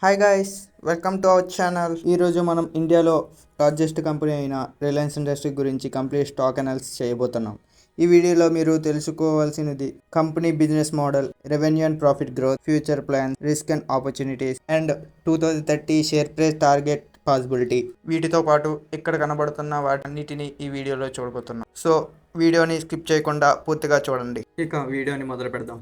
Hi guys, welcome to our channel. ఈరోజు మనం ఇండియాలో లార్జెస్ట్ కంపెనీ అయిన రిలయన్స్ ఇండస్ట్రీ గురించి కంప్లీట్ స్టాక్ అనాలిసిస్ చేయబోతున్నాం. ఈ వీడియోలో మీరు తెలుసుకోవాల్సినది company business model, revenue and profit growth, future plans, risk and opportunities and 2030 share price target possibility. వీటితో పాటు ఇక్కడ కనబడుతున్న వాటన్నిటిని ఈ వీడియోలో చూడబోతున్నాం. సో వీడియోని స్కిప్ చేయకుండా పూర్తిగా చూడండి. ఇక వీడియోని మొదలు పెడదాం.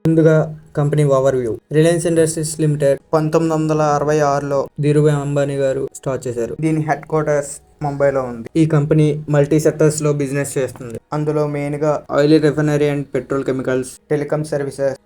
ముందుగా company overview. Reliance Industries Limited 1966లో ధీరుభాయ్ అంబానీ గారు స్టార్ట్ చేశారు. దీని హెడ్ క్వార్టర్స్ ముంబైలో ఉంది. ఈ కంపెనీ మల్టీ సెక్టర్స్ లో బిజినెస్ చేస్తుంది. అందులో మెయిన్ గా oil refinery and petrol chemicals, telecom services,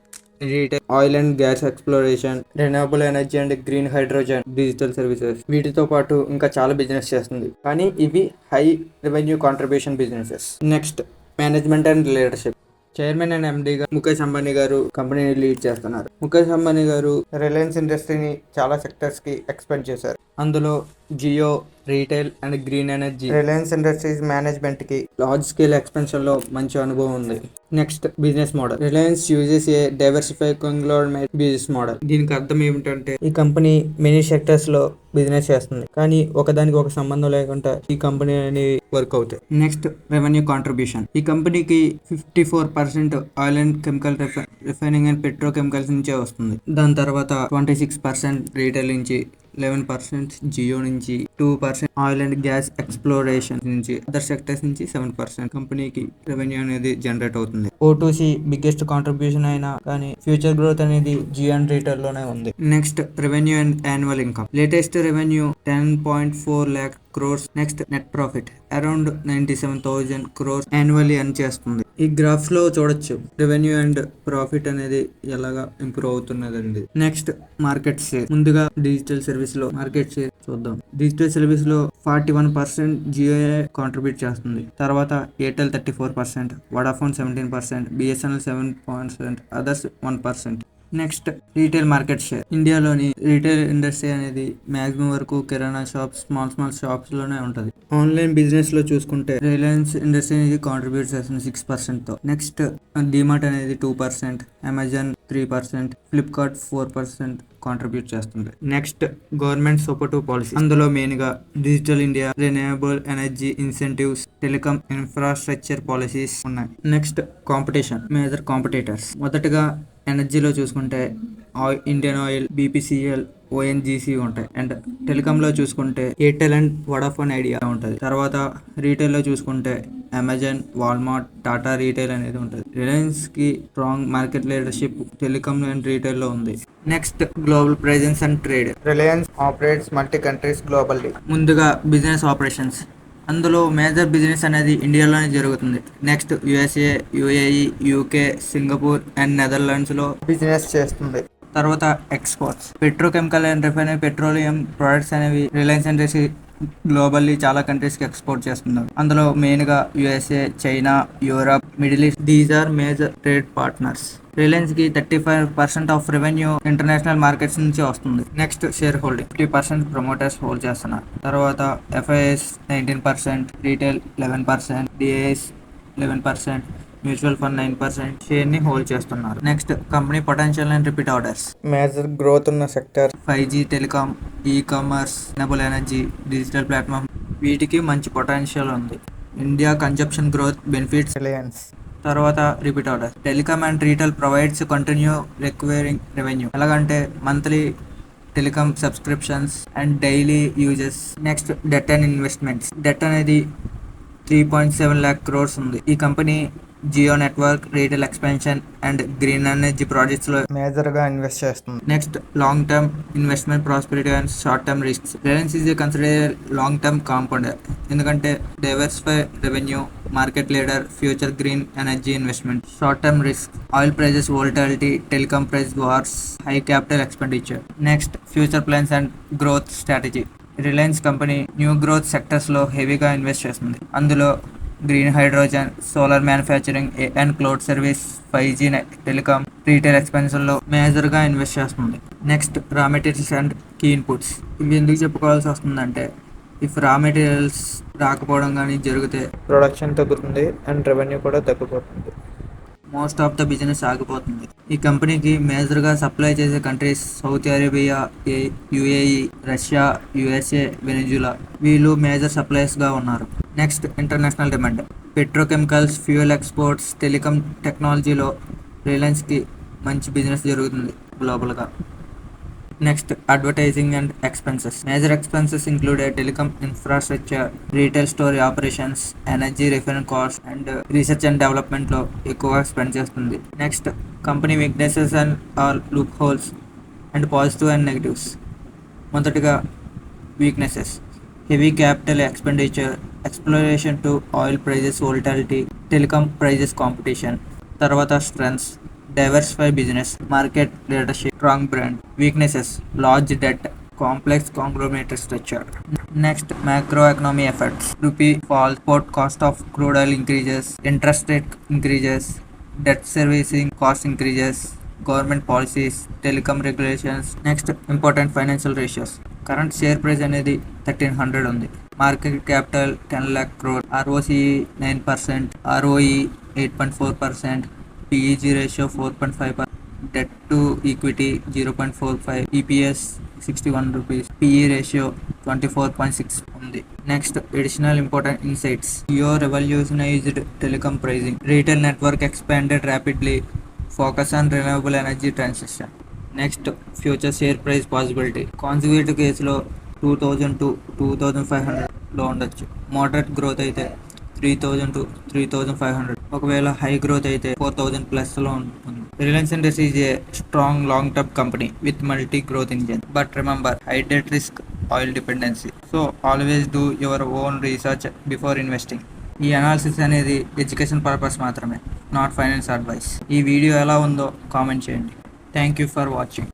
retail, oil and gas exploration, renewable energy and green hydrogen, digital services, వీటితో పాటు ఇంకా చాలా బిజినెస్ చేస్తుంది. కానీ ఇవి high revenue contribution businesses. Next, management and leadership. Chairman and ఎండీగా ముఖేష్ అంబానీ గారు కంపెనీని లీడ్ చేస్తున్నారు. ముఖేష్ అంబానీ గారు రిలయన్స్ ఇండస్ట్రీని చాలా సెక్టర్స్ కి ఎక్స్పెండ్ చేశారు. అందులో Jio, retail and green energy. Reliance Industries management కి లార్జ్ స్కేల్ ఎక్స్పెన్షన్ లో మంచి అనుభవం ఉంది. Next, business model. Reliance uses a diversify conglomerate business model. దీనికి అర్థం ఏమిటంటే ఈ కంపెనీ మెనీ సెక్టర్స్ లో బిజినెస్ చేస్తుంది, కానీ ఒకదానికి ఒక సంబంధం లేకుండా ఈ కంపెనీ అనేవి వర్క్ అవుతాయి. Next, revenue contribution. ఈ కంపెనీకి 54% oil and chemical refining and petro chemicals నుంచే వస్తుంది. దాని తర్వాత 26% రీటైల్ నుంచి, 11% జియో నుంచి, 2% ఆయిల్ అండ్ గ్యాస్ ఎక్స్ప్లోరేషన్ నుంచి, అదర్ సెక్టర్స్ నుంచి 7% కంపెనీకి రెవెన్యూ అనేది జనరేట్ అవుతుంది. O2C బిగ్గెస్ట్ కాంట్రిబ్యూషన్ అయినా కానీ ఫ్యూచర్ గ్రోత్ అనేది జియో అండ్ రీటైల్ లోనే ఉంది. Next, revenue and annual income. Latest revenue 10.4 lakh crores. Next, net profit around 97,000 crores annually earn చేస్తుంది. ఈ గ్రాఫ్ లో చూడొచ్చు రెవెన్యూ అండ్ ప్రాఫిట్ అనేది ఎలాగా ఇంప్రూవ్ అవుతున్నదండి. Next, market share. ముందుగా డిజిటల్ సర్వీస్ లో మార్కెట్ షేర్ చూద్దాం. డిజిటల్ సర్వీస్ లో 41% జియో కాంట్రిబ్యూట్ చేస్తుంది. తర్వాత Airtel 34%, Vodafone 17%, BSNL 7%, others 1%. Next, retail market share. ఇండియాలోని రీటైల్ ఇండస్ట్రీ అనేది మాక్సిమం వరకు కిరాణా షాప్స్, స్మాల్ షాప్స్ లోనే ఉంటది. ఆన్లైన్ బిజినెస్ లో చూసుకుంటే రిలయన్స్ ఇండస్ట్రీ అనేది కాంట్రిబ్యూట్ చేస్తుంది 6% తో. నెక్స్ట్, డిమార్ట్ అనేది 2%, అమెజాన్ 3%, ఫ్లిప్కార్ట్ 4% కాంట్రిబ్యూట్ చేస్తుంది. Next, government supportive policy. అందులో మెయిన్ గా digital India, renewable energy incentives, telecom infrastructure policies ఉన్నాయి. Next, competition. Major competitors. మొదటగా ఎనర్జీలో చూసుకుంటే ఇండియన్ ఆయిల్, బీపీసీఎల్, ఓఎన్జీసీ ఉంటాయి. అండ్ టెలికాంలో చూసుకుంటే ఎయిర్టెల్ అండ్ వడాఫోన్ ఐడియా ఉంటుంది. తర్వాత రీటైల్లో చూసుకుంటే అమెజాన్, వాల్మార్ట్, టాటా రీటైల్ అనేది ఉంటుంది. రిలయన్స్ కి strong market leadership telecom and retail లో ఉంది. Next, global presence and trade. Reliance operates multi countries globally. ముందుగా బిజినెస్ ఆపరేషన్స్. అందులో మేజర్ బిజినెస్ అనేది ఇండియాలోనే జరుగుతుంది. Next, USA, UAE, UK, Singapore and Netherlands లో బిజినెస్ చేస్తుంది. తర్వాత exports. Petrochemical and refinery petroleum products అనేవి రిలయన్స్ ఇండస్ట్రీ గ్లోబల్లీ చాలా కంట్రీస్ కి ఎక్స్పోర్ట్ చేస్తున్నారు. అందులో మెయిన్ గా USA, China, Europe, Middle East, these are major trade partners. Reliance కి 35% ఆఫ్ రెవెన్యూ ఇంటర్నేషనల్ మార్కెట్స్ నుంచి వస్తుంది. Next, shareholding. 50% promoters hold చేస్తున్నారు. తర్వాత FIs 19%, retail 11%, DIs 11%, mutual fund 9% షేర్ ని హోల్డ్ చేస్తున్నారు. Next, company potential and repeat orders. Major growth ఉన్న sector 5G, telecom, e commerce, renewable energy, digital platform. వీటికి మంచి పొటెన్షియల్ ఉంది. India consumption growth benefits Reliance. తర్వాత repeat order. Telecom and retail provides continue requiring revenue. ఎలాగంటే monthly telecom subscriptions and daily uses. Next, debt and investments. Debt అనేది 3.7 lakh crores ఉంది. ఈ company Jio network, retail expansion and green energy projects లో major గా invest చేస్తుంది. Next, long term investment prosperity and short term risks. Reliance is consider long term compounder, ఎందుకంటే diversify revenue, market leader, future green energy investment. Short term risk, oil prices volatility, telecom price wars, high capital expenditure. Next, future plans and growth strategy. Reliance company new growth sectors లో హెవీగా invest చేస్తుంది. అందులో green hydrogen, solar manufacturing and cloud service, 5G, telecom, retail expansion లో major గా invest చేస్తుంది. Next, raw materials and key inputs. ఇవి ఎందుకు చెప్పుకోవాల్సి వస్తుందంటే ఇఫ్ రా మెటీరియల్స్ రాకపోవడం కానీ జరిగితే ప్రొడక్షన్ తగ్గుతుంది అండ్ రెవెన్యూ కూడా తగ్గిపోతుంది. మోస్ట్ ఆఫ్ ద బిజినెస్ ఆగిపోతుంది. ఈ కంపెనీకి మేజర్గా సప్లై చేసే countries Saudi Arabia, UAE, Russia, USA, Venezuela. వీళ్ళు మేజర్ సప్లయర్స్గా ఉన్నారు. Next international demand. Petrochemicals, fuel exports, telecom టెక్నాలజీలో రిలయన్స్కి మంచి బిజినెస్ జరుగుతుంది గ్లోబల్గా. Next advertising and expenses. Major expenses included telecom infrastructure, retail store operations, energy, refine cost and research and డెవలప్మెంట్లో ఎక్కువగా స్పెండ్ చేస్తుంది. Next company weaknesses and are loopholes and positive and negatives. మొదటిగా weaknesses. Heavy capital expenditure, exploration to oil prices volatility, telecom prices competition. తర్వాత strengths. Diversify business, market leadership, strong brand. Weaknesses. Large debt, complex conglomerate structure. Next macro economy effects. Rupee fall, port cost of crude oil increases, interest rate increases, debt servicing cost increases, government policies, telecom regulations. Next important financial ratios. Current share price అనేది 1300 ఉంది. Market capital 10 lakh crore, ROCE 9%, ROE 8.4%, PEG ratio 4.5%, debt to equity 0.45, EPS 61 rupees, PE ratio 24.6 ఉంది. Next additional important insights. Jio revolutionised telecom pricing, retail network expanded rapidly, focus on renewable energy transition. Next future share price possibility. Conservative కేసులో 2000 to 2500లో ఉండొచ్చు. Moderate growth అయితే 3000 to 3500. ఒకవేళ high growth అయితే 4000+లో ఉంటుంది. Reliance industries a strong long term company with multi growth engine. But remember, high debt risk, oil dependency. So always do your own research before investing. ఈ analysis అనేది education purpose మాత్రమే, not finance advice. ఈ video ఎలా ఉందో comment చేయండి. Thank you for watching.